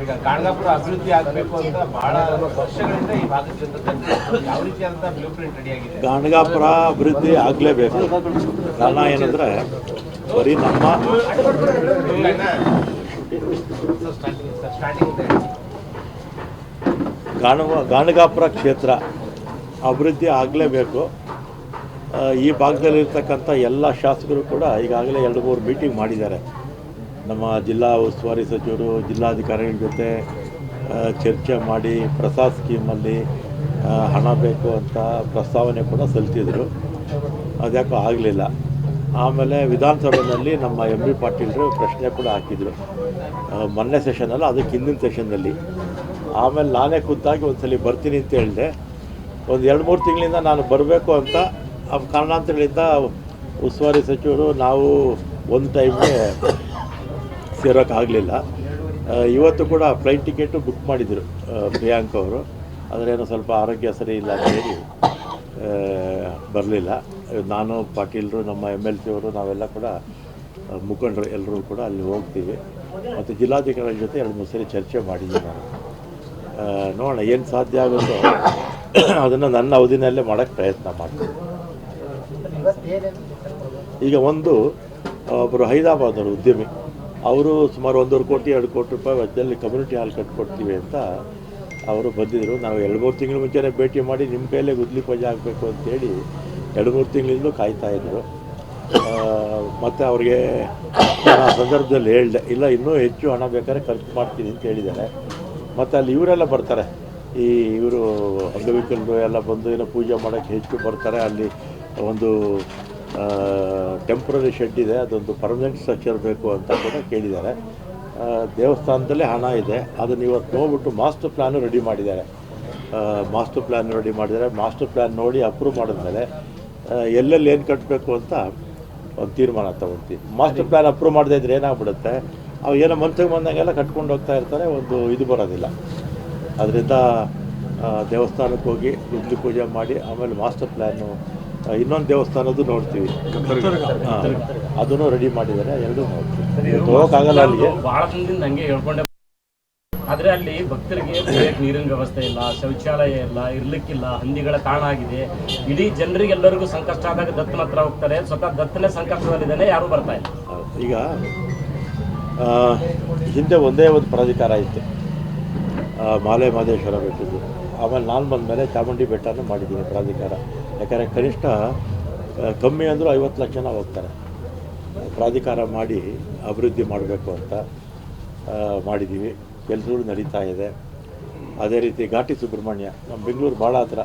ಈಗ ಕಾಣಗಾಪುರ ಅಭಿವೃದ್ಧಿ ಆಗಬೇಕು ಅಂತ ಬಹಳ ವರ್ಷಗಳಿಂದ ಈ ಭಾಗದ ಜನತೆ ಯಾವ ರೀತಿಯಾದಂಥ ಬ್ಲೂ ಪ್ರಿಂಟ್ ರೆಡಿ ಆಗಿದೆ. ಕಾಣಗಾಪುರ ಅಭಿವೃದ್ಧಿ ಆಗಲೇಬೇಕು. ಕಾರಣ ಏನಂದರೆ ಬರೀ ನಮ್ಮ ಗಾಣಗಾಪುರ ಕ್ಷೇತ್ರ ಅಭಿವೃದ್ಧಿ ಆಗಲೇಬೇಕು. ಈ ಭಾಗದಲ್ಲಿರ್ತಕ್ಕಂಥ ಎಲ್ಲ ಶಾಸಕರು ಕೂಡ ಈಗಾಗಲೇ 2-3 ಮೀಟಿಂಗ್ ಮಾಡಿದ್ದಾರೆ. ನಮ್ಮ ಜಿಲ್ಲಾ ಉಸ್ತುವಾರಿ ಸಚಿವರು ಜಿಲ್ಲಾಧಿಕಾರಿಗಳ ಜೊತೆ ಚರ್ಚೆ ಮಾಡಿ ಪ್ರಸಾದ್ ಸ್ಕೀಮಲ್ಲಿ ಹಣ ಬೇಕು ಅಂತ ಪ್ರಸ್ತಾವನೆ ಕೂಡ ಸಲ್ಲಿಸಿದರು. ಅದ್ಯಾಕೋ ಆಗಲಿಲ್ಲ. ಆಮೇಲೆ ವಿಧಾನಸಭೆಯಲ್ಲಿ ನಮ್ಮ ಎಂ ಬಿ ಪಾಟೀಲರು ಪ್ರಶ್ನೆ ಕೂಡ ಹಾಕಿದರು ಮೊನ್ನೆ ಸೆಷನಲ್ಲಿ, ಅದಕ್ಕೆ ಹಿಂದಿನ ಸೆಷನ್ನಲ್ಲಿ. ಆಮೇಲೆ ನಾನೇ ಖುದ್ದಾಗಿ ಒಂದ್ಸಲಿ ಬರ್ತೀನಿ ಅಂತ ಹೇಳಿದೆ. ಒಂದು 2-3 ತಿಂಗಳಿಂದ ನಾನು ಬರಬೇಕು ಅಂತ ಕಾರಣಾಂತರಗಳಿಂದ ಉಸ್ತುವಾರಿ ಸಚಿವರು ನಾವು ಒಂದು ಟೈಮ್ಗೆ ಸೇರೋಕ್ಕಾಗಲಿಲ್ಲ. ಇವತ್ತು ಕೂಡ ಫ್ಲೈಟ್ ಟಿಕೆಟು ಬುಕ್ ಮಾಡಿದರು ಪ್ರಿಯಾಂಕ್ ಅವರು. ಅದರೇನೋ ಸ್ವಲ್ಪ ಆರೋಗ್ಯ ಸರಿ ಇಲ್ಲ ಅಂತ ಹೇಳಿ ಬರಲಿಲ್ಲ. ನಾನು ಪಾಟೀಲರು ನಮ್ಮ MLC ಅವರು ನಾವೆಲ್ಲ ಕೂಡ ಮುಖಂಡರು ಎಲ್ಲರೂ ಕೂಡ ಅಲ್ಲಿ ಹೋಗ್ತೀವಿ. ಮತ್ತು ಜಿಲ್ಲಾಧಿಕಾರಿಗಳ ಜೊತೆ 2-3 ಸರಿ ಚರ್ಚೆ ಮಾಡಿದ್ದೀನಿ ನಾನು. ನೋಡೋಣ ಏನು ಸಾಧ್ಯ ಆಗುತ್ತೋ ಅದನ್ನು ನನ್ನ ಅವಧಿನಲ್ಲೇ ಮಾಡೋಕ್ಕೆ ಪ್ರಯತ್ನ ಮಾಡ್ತೀನಿ. ಈಗ ಒಬ್ಬರು ಹೈದರಾಬಾದವರು ಉದ್ಯಮಿ, ಅವರು ಸುಮಾರು 1.5 ಕೋಟಿ 2 ಕೋಟಿ ರೂಪಾಯಿ ವೆಚ್ಚದಲ್ಲಿ ಕಮ್ಯುನಿಟಿ ಹಾಲ್ ಕಟ್ಕೊಡ್ತೀವಿ ಅಂತ ಅವರು ಬಂದಿದ್ದರು. ನಾವು 2-3 ತಿಂಗಳ ಮುಂಚೆನೇ ಭೇಟಿ ಮಾಡಿ ನಿಮ್ಮ ಕೈಲೇ ಗುದ್ಲಿ ಪೂಜೆ ಆಗಬೇಕು ಅಂತೇಳಿ 2-3 ತಿಂಗಳಿಂದಲೂ ಕಾಯ್ತಾಯಿದ್ರು. ಮತ್ತು ಅವ್ರಿಗೆ ನಾನು ಆ ಸಂದರ್ಭದಲ್ಲಿ ಹೇಳಿದೆ, ಇಲ್ಲ ಇನ್ನೂ ಹೆಚ್ಚು ಹಣ ಬೇಕಾದ್ರೆ ಖರ್ಚು ಮಾಡ್ತೀನಿ ಅಂತ ಹೇಳಿದ್ದಾರೆ. ಮತ್ತು ಅಲ್ಲಿ ಇವರೆಲ್ಲ ಬರ್ತಾರೆ, ಇವರು ಅಂಗವಿಕಲರು ಎಲ್ಲ ಬಂದು ಏನೋ ಪೂಜೆ ಮಾಡೋಕ್ಕೆ ಹೆಚ್ಚು ಬರ್ತಾರೆ. ಅಲ್ಲಿ ಒಂದು ಟೆಂಪ್ರರಿ ಶೆಡ್ ಇದೆ, ಅದೊಂದು ಪರ್ಮನೆಂಟ್ ಸ್ಟ್ರಕ್ಚರ್ ಬೇಕು ಅಂತ ಕೂಡ ಕೇಳಿದ್ದಾರೆ. ದೇವಸ್ಥಾನದಲ್ಲೇ ಹಣ ಇದೆ. ಅದನ್ನು ಇವತ್ತು ನೋಡ್ಬಿಟ್ಟು ಮಾಸ್ಟರ್ ಪ್ಲ್ಯಾನು ರೆಡಿ ಮಾಡಿದ್ದಾರೆ. ಮಾಸ್ಟರ್ ಪ್ಲ್ಯಾನ್ ನೋಡಿ ಅಪ್ರೂವ್ ಮಾಡಿದ್ಮೇಲೆ ಎಲ್ಲೆಲ್ಲಿ ಏನು ಕಟ್ಟಬೇಕು ಅಂತ ಒಂದು ತೀರ್ಮಾನ ತಗೊಳ್ತೀವಿ. ಮಾಸ್ಟರ್ ಪ್ಲ್ಯಾನ್ ಅಪ್ರೂವ್ ಮಾಡದೇ ಇದ್ರೆ ಏನಾಗ್ಬಿಡುತ್ತೆ, ಅವು ಏನೋ ಮನ್ಸಿಗೆ ಬಂದಾಗೆಲ್ಲ ಕಟ್ಕೊಂಡು ಹೋಗ್ತಾ ಇರ್ತಾರೆ, ಒಂದು ಇದು ಬರೋದಿಲ್ಲ. ಅದರಿಂದ ದೇವಸ್ಥಾನಕ್ಕೆ ಹೋಗಿ ಗುದ್ಲಿ ಪೂಜೆ ಮಾಡಿ ಆಮೇಲೆ ಮಾಸ್ಟರ್ ಪ್ಲ್ಯಾನು ಇನ್ನೊಂದು ದೇವಸ್ಥಾನದ್ದು ನೋಡ್ತೀವಿ, ಅದನ್ನು ರೆಡಿ ಮಾಡಿದ್ದಾರೆ. ಎರಡೂ ನೋಡ್ತೀವಿ. ಹೋಗೋಕ್ಕಾಗಲ್ಲ ಅಲ್ಲಿಗೆ. ಭಾಳ ದಿನದಿಂದ ಹಂಗೆ ಹೇಳ್ಕೊಂಡೆ. ಆದರೆ ಅಲ್ಲಿ ಭಕ್ತರಿಗೆ ನೀರಿನ ವ್ಯವಸ್ಥೆ ಇಲ್ಲ, ಶೌಚಾಲಯ ಇಲ್ಲ, ಇರ್ಲಿಕ್ಕಿಲ್ಲ, ಹಂದಿಗಳ ತಾಣ ಆಗಿದೆ. ಇಡೀ ಜನರಿಗೆಲ್ಲರಿಗೂ ಸಂಕಷ್ಟ ಆದಾಗ ದತ್ತನ ಹತ್ರ ಹೋಗ್ತಾರೆ. ಸ್ವತಃ ದತ್ತನೇ ಸಂಕಷ್ಟದಲ್ಲಿದ್ದಾನೆ, ಯಾರೂ ಬರ್ತಾ ಇಲ್ಲ. ಈಗ ಹಿಂದೆ ಒಂದೇ ಒಂದು ಪ್ರಾಧಿಕಾರ ಇತ್ತು, ಮಾಲೆ ಮಹದೇಶ್ವರ ಬೆಟ್ಟದ್ದು. ಆಮೇಲೆ ನಾನು ಬಂದ ಮೇಲೆ ಚಾಮುಂಡಿ ಬೆಟ್ಟನೂ ಮಾಡಿದ್ದೀನಿ ಪ್ರಾಧಿಕಾರ. ಯಾಕಂದರೆ ಕನಿಷ್ಠ ಕಮ್ಮಿ ಅಂದರೂ 50 ಲಕ್ಷ ಜನ ಹೋಗ್ತಾರೆ. ಪ್ರಾಧಿಕಾರ ಮಾಡಿ ಅಭಿವೃದ್ಧಿ ಮಾಡಬೇಕು ಅಂತ ಮಾಡಿದ್ದೀವಿ. ಕೆಲಸಗಳು ನಡೀತಾ ಇದೆ. ಅದೇ ರೀತಿ ಘಾಟಿ ಸುಬ್ರಹ್ಮಣ್ಯ, ನಮ್ಮ ಬೆಂಗಳೂರು ಭಾಳ ಹತ್ರ,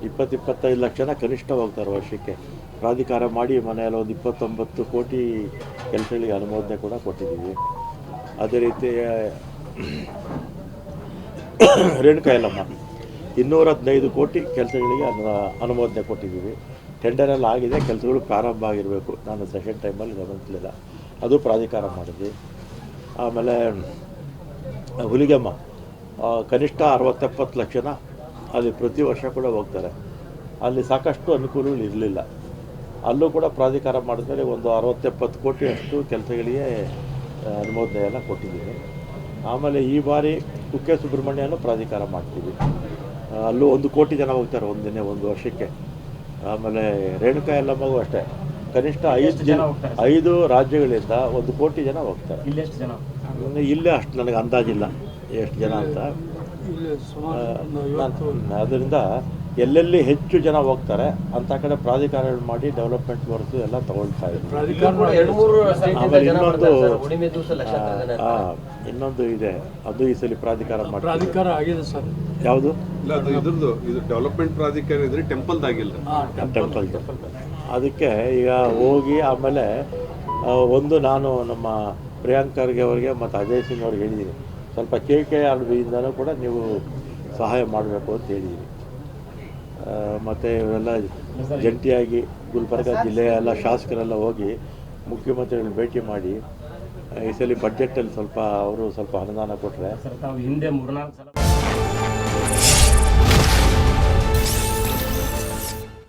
20-25 ಲಕ್ಷ ಜನ ಕನಿಷ್ಠ ಹೋಗ್ತಾರೆ ವರ್ಷಕ್ಕೆ. ಪ್ರಾಧಿಕಾರ ಮಾಡಿ ಮನೆಯಲ್ಲಿ ಒಂದು 29 ಕೋಟಿ ಕೆಲಸಗಳಿಗೆ ಅನುಮೋದನೆ ಕೂಡ ಕೊಟ್ಟಿದ್ದೀವಿ. ಅದೇ ರೀತಿ ರೇಣುಕಾ ಯಲ್ಲಮ್ಮ 215 ಕೋಟಿ ಕೆಲಸಗಳಿಗೆ ಅನುಮೋದನೆ ಕೊಟ್ಟಿದ್ದೀವಿ. ಟೆಂಡರೆಲ್ಲ ಆಗಿದೆ, ಕೆಲಸಗಳು ಪ್ರಾರಂಭ ಆಗಿರಬೇಕು. ನಾನು ಸೆಷನ್ ಟೈಮಲ್ಲಿ ಗಮನಿಸಲಿಲ್ಲ, ಅದು ಪ್ರಾಧಿಕಾರ ಮಾಡಿದ್ವಿ. ಆಮೇಲೆ ಹುಲಿಗೆಮ್ಮ ಕನಿಷ್ಠ 60-70 ಲಕ್ಷ ಜನ ಅಲ್ಲಿ ಪ್ರತಿ ವರ್ಷ ಕೂಡ ಹೋಗ್ತಾರೆ. ಅಲ್ಲಿ ಸಾಕಷ್ಟು ಅನುಕೂಲಗಳು ಇರಲಿಲ್ಲ, ಅಲ್ಲೂ ಕೂಡ ಪ್ರಾಧಿಕಾರ ಮಾಡಿದ್ಮೇಲೆ ಒಂದು 60-70 ಕೋಟಿಯಷ್ಟು ಕೆಲಸಗಳಿಗೆ ಅನುಮೋದನೆ ಎಲ್ಲ ಕೊಟ್ಟಿದ್ದೀವಿ. ಆಮೇಲೆ ಈ ಬಾರಿ ಕುಕ್ಕೆ ಸುಬ್ರಹ್ಮಣ್ಯನೂ ಪ್ರಾಧಿಕಾರ ಮಾಡ್ತೀವಿ. ಅಲ್ಲೂ 1 ಕೋಟಿ ಜನ ಹೋಗ್ತಾರೆ ಒಂದು ವರ್ಷಕ್ಕೆ. ಆಮೇಲೆ ರೇಣುಕಾ ಯಲ್ಲಮ್ಮಗೂ ಅಷ್ಟೇ, ಕನಿಷ್ಠ 5 ರಾಜ್ಯಗಳಿಂದ 1 ಕೋಟಿ ಜನ ಹೋಗ್ತಾರೆ. ಇಲ್ಲೇ ಅಷ್ಟು ನನಗೆ ಅಂದಾಜಿಲ್ಲ ಎಷ್ಟು ಜನ ಅಂತ. ಅದರಿಂದ ಎಲ್ಲೆಲ್ಲಿ ಹೆಚ್ಚು ಜನ ಹೋಗ್ತಾರೆ ಅಂಥ ಕಡೆ ಪ್ರಾಧಿಕಾರಗಳು ಮಾಡಿ ಡೆವಲಪ್ಮೆಂಟ್ ವರ್ಕ್ಸ್ ಎಲ್ಲ ತಗೊಳ್ತಾ ಇದ್ದಾರೆ. ಆಮೇಲೆ ಇನ್ನೊಂದು ಇದೆ, ಅದು ಈ ಸಲ ಪ್ರಾಧಿಕಾರ ಆಗಿದೆ ಸರ್. ಯಾವುದು? ಇಲ್ಲ, ಅದು ಇದು ಡೆವಲಪ್ಮೆಂಟ್ ಪ್ರಾಧಿಕಾರ ಇದ್ರೆ ಟೆಂಪಲ್ ಅದಕ್ಕೆ ಈಗ ಹೋಗಿ ಆಮೇಲೆ ನಾನು ನಮ್ಮ ಪ್ರಿಯಾಂಕ್ ಖರ್ಗೆ ಅವರಿಗೆ ಮತ್ತು ಅಜಯ್ ಸಿಂಗ್ ಅವ್ರಿಗೆ ಹೇಳಿದ್ದೀನಿ, ಸ್ವಲ್ಪ KKRBಯಿಂದನೂ ಕೂಡ ನೀವು ಸಹಾಯ ಮಾಡಬೇಕು ಅಂತ ಹೇಳಿದ್ದೀನಿ. ಮತ್ತು ಇವರೆಲ್ಲ ಜಂಟಿಯಾಗಿ ಗುಲ್ಬರ್ಗ ಜಿಲ್ಲೆಯ ಎಲ್ಲ ಶಾಸಕರೆಲ್ಲ ಹೋಗಿ ಮುಖ್ಯಮಂತ್ರಿಗಳನ್ನ ಭೇಟಿ ಮಾಡಿ ಈ ಸಲ ಬಡ್ಜೆಟಲ್ಲಿ ಸ್ವಲ್ಪ ಅವರು ಸ್ವಲ್ಪ ಅನುದಾನ ಕೊಟ್ಟರೆ ಹಿಂದೆ 3-4 ಸಲ